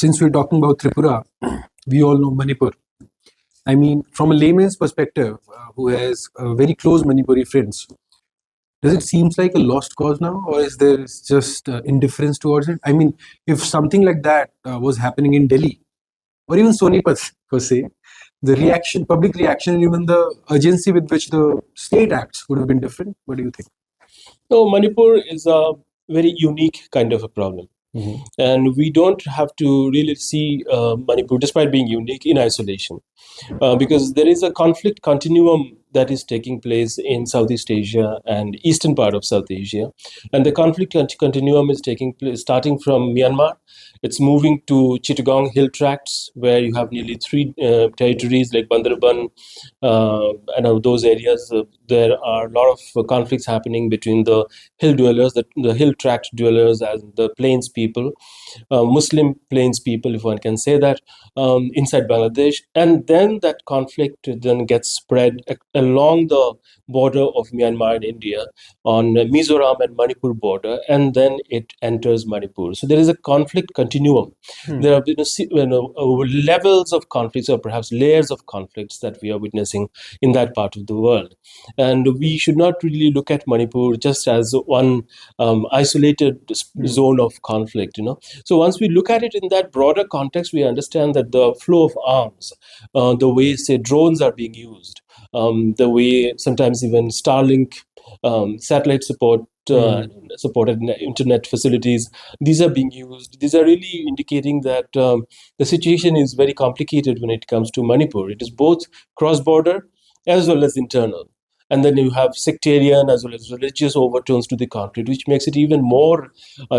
since we're talking about Tripura, we all know Manipur. I mean, from a layman's perspective, who has very close Manipuri friends, does it seems like a lost cause now, or is there just indifference towards it? I mean, if something like that was happening in Delhi or even Sonipat per se, the reaction, public reaction, and even the urgency with which the state acts would have been different. What do you think? No, Manipur is a very unique kind of a problem. And we don't have to really see Manipur, despite being unique, in isolation. Because there is a conflict continuum that is taking place in Southeast Asia and eastern part of South Asia. And the conflict continuum is taking place starting from Myanmar. It's moving to Chittagong Hill Tracts, where you have nearly three territories like Bandarban and those areas. There are a lot of conflicts happening between the hill dwellers, the hill tract dwellers, and the plains people, Muslim plains people, if one can say that, inside Bangladesh. And then that conflict then gets spread along the border of Myanmar and India on Mizoram and Manipur border, and then it enters Manipur. So there is a conflict continuum. There are levels of conflicts, or perhaps layers of conflicts, that we are witnessing in that part of the world. And we should not really look at Manipur just as one isolated zone of conflict, So once we look at it in that broader context, we understand that the flow of arms, the way, say, drones are being used, the way sometimes even Starlink satellite supported internet facilities, these are being used. These are really indicating that the situation is very complicated when it comes to Manipur. It is both cross-border as well as internal. And then you have sectarian as well as religious overtones to the conflict, which makes it even more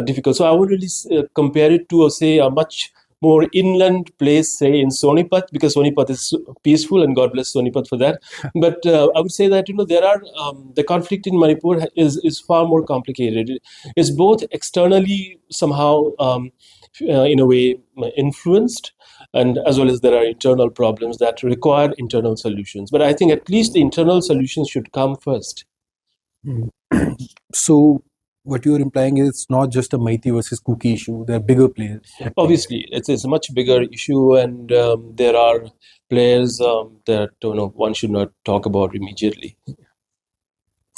difficult. So I would really compare it to, say, a much more inland place, say in Sonipat, because Sonipat is peaceful, and God bless Sonipat for that. But I would say that there are the conflict in Manipur is far more complicated. It's both externally somehow, in a way, influenced, and as well as there are internal problems that require internal solutions. But I think at least the internal solutions should come first. So what you're implying is it's not just a Maiti versus Kuki issue. There are bigger players. Obviously, it's a much bigger issue, and there are players that one should not talk about immediately.